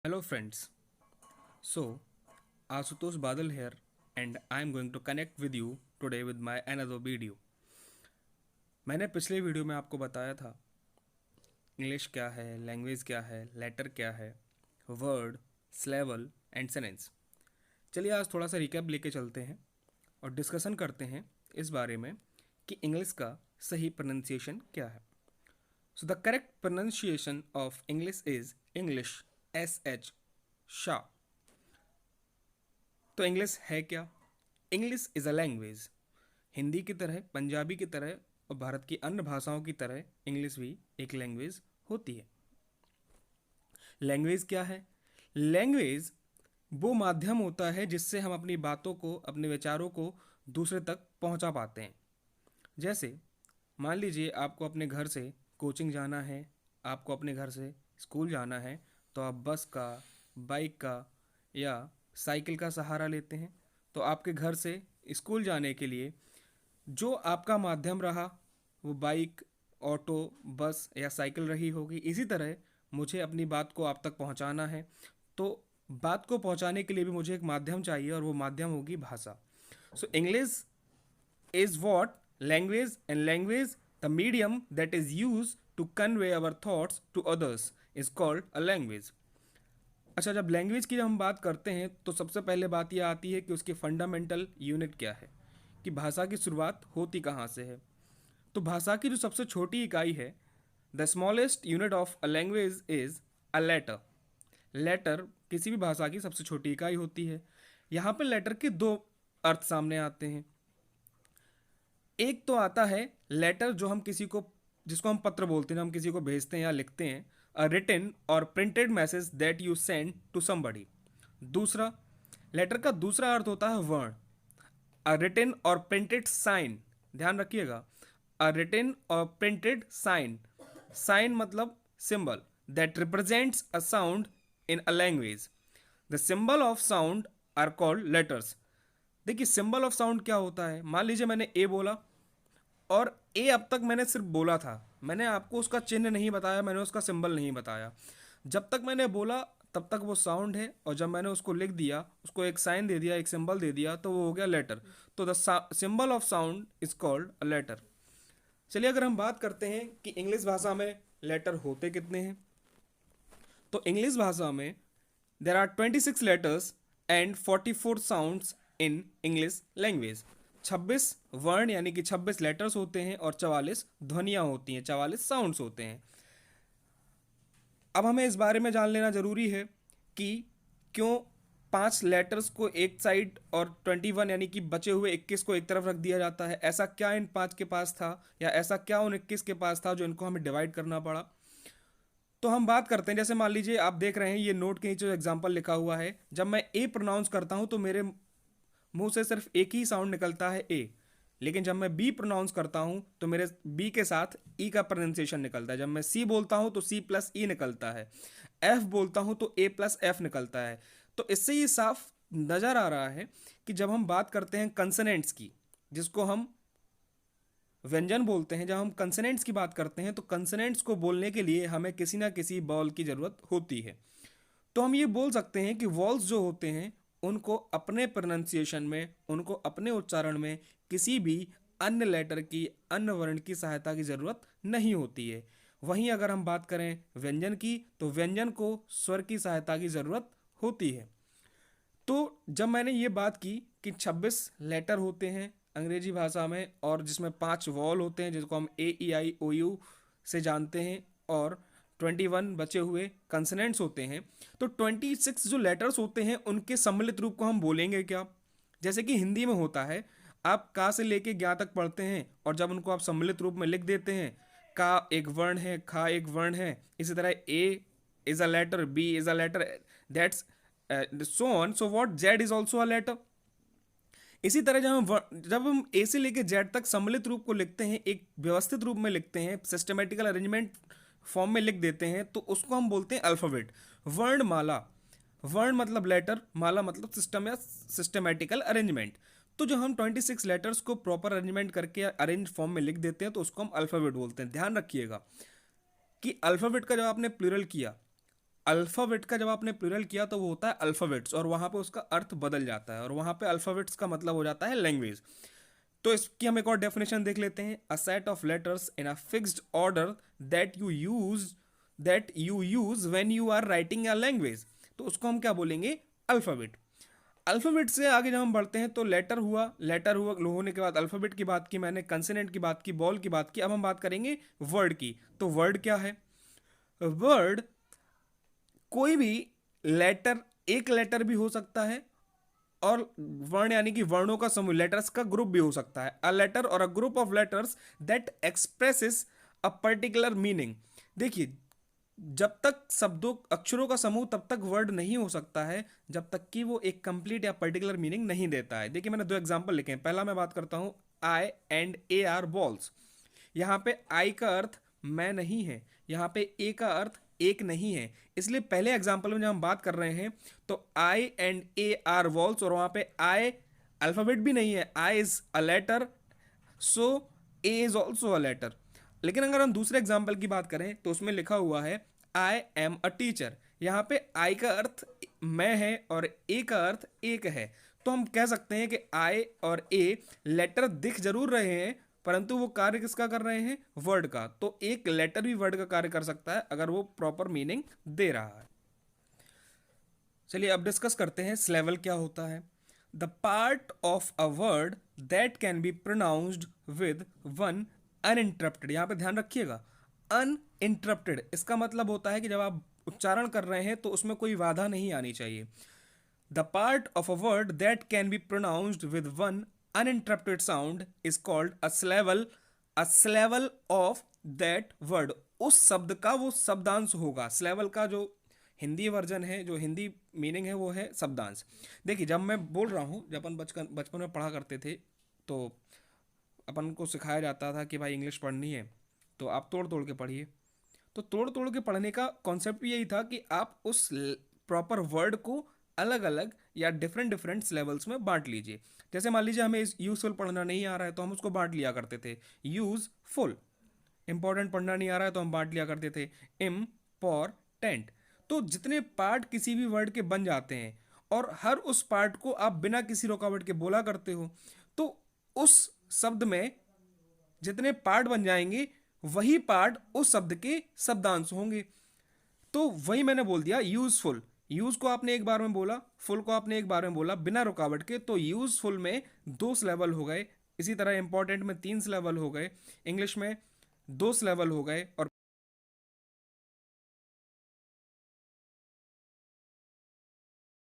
Hello friends. So, Asutosh Badal here and I am going to connect with you today with my another video. मैंने पिछले video में आपको बताया था English क्या है, लैंग्वेज क्या है, लेटर क्या है, वर्ड, स्लेवल एंड सेंटेंस। चलिए आज थोड़ा सा रिकैप लेके चलते हैं और डिस्कशन करते हैं इस बारे में कि इंग्लिश का सही प्रोनाउंसिएशन क्या है। So the correct pronunciation of English is English, SH, Shah. तो इंग्लिश है क्या? English is a language. Hindi की तरह, पंजाबी की तरह और भारत की अन्य भाषाओं की तरह इंग्लिश भी एक लैंग्वेज होती है। लैंग्वेज क्या है? लैंग्वेज वो माध्यम होता है जिससे हम अपनी बातों को, अपने विचारों को दूसरे तक पहुंचा पाते हैं। जैसे मान लीजिए आपको अपने घर से कोचिंग जाना है, आपको अपने घर से स्कूल जाना है, तो आप बस का, बाइक का या साइकिल का सहारा लेते हैं। तो आपके घर से स्कूल जाने के लिए जो आपका माध्यम रहा वो बाइक, ऑटो, बस या साइकिल रही होगी। इसी तरह मुझे अपनी बात को आप तक पहुंचाना है, तो बात को पहुंचाने के लिए भी मुझे एक माध्यम चाहिए और वो माध्यम होगी भाषा। So English is what language, and language the medium that is used to convey our thoughts to others is called a language। अच्छा, जब लैंग्वेज की जब हम बात करते हैं तो सबसे पहले बात यह आती है कि उसकी फंडामेंटल यूनिट क्या है, कि भाषा की शुरुआत होती कहाँ से है। तो भाषा की जो सबसे छोटी इकाई है, the smallest unit of a language is a letter. Letter किसी भी भाषा की सबसे छोटी इकाई होती है। यहाँ पर लेटर के दो अर्थ सामने आते हैं। एक तो आता है लेटर, जो हम किसी को, जिसको हम पत्र बोलते हैं, हम किसी को भेजते हैं या लिखते हैं, अ रिटन और printed message that you send to somebody. दूसरा, लेटर का दूसरा अर्थ होता है वर्ण, अ रिटन और प्रिंटेड साइन। ध्यान रखिएगा, अ रिटन और प्रिंटेड साइन। साइन मतलब symbol that represents a sound in a language. The symbol of sound are called letters. देखिए, सिंबल ऑफ साउंड क्या होता है? मान लीजिए मैंने ए बोला, और ए अब तक मैंने सिर्फ बोला था, मैंने आपको उसका चिन्ह नहीं बताया, मैंने उसका सिंबल नहीं बताया। जब तक मैंने बोला तब तक वो साउंड है, और जब मैंने उसको लिख दिया, उसको एक साइन दे दिया, एक सिंबल दे दिया, तो वो हो गया लेटर। तो the symbol of sound is called a letter. चलिए अगर हम बात करते हैं कि इंग्लिश भाषा में लेटर होते कितने हैं, तो इंग्लिश भाषा में there are 26 letters and 44 sounds in English language. 26 वर्ण यानी कि 26 लेटर्स होते हैं और 44 ध्वनियां होती हैं, 44 साउंड्स होते हैं। अब हमें इस बारे में जान लेना जरूरी है कि क्यों 5 लेटर्स को एक साइड और 21 यानी कि बचे हुए 21 को एक तरफ रख दिया जाता है। ऐसा क्या इन 5 के पास था, या ऐसा क्या उन 21 के पास था जो इनको हमें डिवाइड करना पड़ा? तो हम बात करते हैं, जैसे मान लीजिए आप देख रहे हैं ये नोट के नीचे जो एग्जाम्पल लिखा हुआ है, जब मैं ए प्रोनाउंस करता हूं तो मेरे मुंह से सिर्फ एक ही साउंड निकलता है ए। लेकिन जब मैं बी प्रोनाउंस करता हूं तो मेरे बी के साथ ई का प्रोनाउंसिएशन निकलता है। जब मैं सी बोलता हूं तो सी प्लस ई निकलता है। एफ बोलता हूं तो ए प्लस एफ निकलता है। तो इससे ये साफ नजर आ रहा है कि जब हम बात करते हैं कंसनेंट्स की, जिसको हम व्यंजन बोलते हैं, जब हम कंसनेंट्स की बात करते हैं तो कंसनेंट्स को बोलने के लिए हमें किसी ना किसी बॉल की ज़रूरत होती है। तो हम ये बोल सकते हैं कि वॉल्स जो होते हैं उनको अपने प्रोनाउंसिएशन में, उनको अपने उच्चारण में किसी भी अन्य लेटर की, अन्य वर्ण की सहायता की ज़रूरत नहीं होती है। वहीं अगर हम बात करें व्यंजन की, तो व्यंजन को स्वर की सहायता की ज़रूरत होती है। तो जब मैंने ये बात की कि 26 लेटर होते हैं अंग्रेजी भाषा में, और जिसमें 5 वॉल होते हैं जिसको हम AEI OU से जानते हैं, और 21 बचे हुए कंसनेंट्स होते हैं, तो 26 जो लेटर्स होते हैं उनके सम्मिलित रूप को हम बोलेंगे क्या? जैसे कि हिंदी में होता है, आप का से लेके ज्ञा तक पढ़ते हैं, और जब उनको आप सम्मिलित रूप में लिख देते हैं, का एक वर्ण है, खा एक वर्ण है, इसी तरह A is a letter, B is a letter, that's so on so what, z is also a letter। इसी तरह जब हम ए से लेके जेड तक सम्मिलित रूप को लिखते हैं, एक व्यवस्थित रूप में लिखते हैं, सिस्टमेटिकल अरेंजमेंट फॉर्म में लिख देते हैं, तो उसको हम बोलते हैं अल्फाबेट। वर्णमाला, वर्ण मतलब लेटर, माला मतलब सिस्टम या सिस्टमेटिकल अरेंजमेंट। तो जो हम 26 लेटर्स को प्रॉपर अरेंजमेंट करके अरेंज फॉर्म में लिख देते हैं तो उसको हम अल्फाबेट बोलते हैं। ध्यान रखिएगा कि अल्फाबेट का जब आपने प्लूरल किया, अल्फ़ाबेट का जब आपने प्लूरल किया तो वो होता है अल्फ़ाबेट्स, और वहाँ पे उसका अर्थ बदल जाता है, और वहाँ पे अल्फ़ाबेट्स का मतलब हो जाता है लैंग्वेज। तो इसकी हम एक और डेफिनेशन देख लेते हैं। A set of letters in a fixed order that you use when you are writing a language. तो उसको हम क्या बोलेंगे? अल्फ़ाबेट। अल्फ़ाबेट से आगे जब हम बढ़ते हैं तो लेटर हुआ होने के बाद अल्फ़ाबेट की बात की मैंने, कंसोनेंट की बात की, बॉल की बात की, अब हम बात करेंगे वर्ड की। तो वर्ड क्या है? वर्ड कोई भी लेटर, एक लेटर भी हो सकता है, और वर्ण यानी कि वर्णों का समूह, लेटर्स का ग्रुप भी हो सकता है। अ लेटर और a group of letters that expresses a particular meaning. देखिए, जब तक शब्दों अक्षरों का समूह तब तक वर्ड नहीं हो सकता है जब तक कि वो एक कंप्लीट या पर्टिकुलर मीनिंग नहीं देता है। देखिए, मैंने दो एग्जांपल लिखे हैं। पहला मैं बात करता हूं, आई एंड ए आर बॉल्स। यहाँ पे आई का अर्थ मैं नहीं है, यहाँ पे ए का अर्थ एक नहीं है। इसलिए पहले एग्जाम्पल में जब हम बात कर रहे हैं तो I and A are vowels, और वहाँ पे आई अल्फाबेट भी नहीं है, I is a letter, so A is also a letter. लेकिन अगर हम दूसरे एग्जाम्पल की बात करें तो उसमें लिखा हुआ है आई एम अ टीचर। यहाँ पे आई का अर्थ मैं है और ए का अर्थ एक है। तो हम कह सकते हैं कि आई और ए लेटर दिख जरूर रहे हैं, परंतु वो कार्य किसका कर रहे हैं? वर्ड का। तो एक लेटर भी वर्ड का कार्य कर सकता है अगर वो प्रॉपर मीनिंग दे रहा है। चलिए अब डिस्कस करते हैं स्लेवल क्या होता है। The part of a word that can be pronounced with one uninterrupted. यहाँ पे ध्यान रखिएगा, अनइंटरप्टेड इसका मतलब होता है कि जब आप उच्चारण कर रहे हैं तो उसमें कोई बाधा नहीं आनी चाहिए। The part of a word that can be pronounced with one uninterrupted sound is called a syllable। a syllable of that word, उस शब्द का वो शब्दांश होगा। syllable का जो हिंदी वर्जन है, जो हिंदी मीनिंग है, वो है शब्दांश। देखिए, जब मैं बोल रहा हूँ, जब अपन बचपन बचपन में पढ़ा करते थे तो अपन को सिखाया जाता था कि भाई इंग्लिश पढ़नी है तो आप तोड़ तोड़ के पढ़िए। तो तोड़ तोड़ के पढ़ने का कॉन्सेप्ट यही था कि आप उस प्रॉपर वर्ड को अलग अलग या डिफरेंट डिफरेंट लेवल्स में बांट लीजिए। जैसे मान लीजिए हमें यूजफुल पढ़ना नहीं आ रहा है तो हम उसको बांट लिया करते थे यूजफुल। इंपॉर्टेंट पढ़ना नहीं आ रहा है तो हम बांट लिया करते थे इम्पॉर्टेंट। तो जितने पार्ट किसी भी वर्ड के बन जाते हैं और हर उस पार्ट को आप बिना किसी रुकावट के बोला करते हो, तो उस शब्द में जितने पार्ट बन जाएंगे वही पार्ट उस शब्द के शब्दांश होंगे। तो वही मैंने बोल दिया यूजफुल। यूज को आपने एक बार में बोला, फुल को आपने एक बार में बोला बिना रुकावट के, तो यूजफुल में दो सिलेबल हो गए। इसी तरह इंपॉर्टेंट में तीन सिलेबल हो गए, इंग्लिश में दो सिलेबल हो गए, और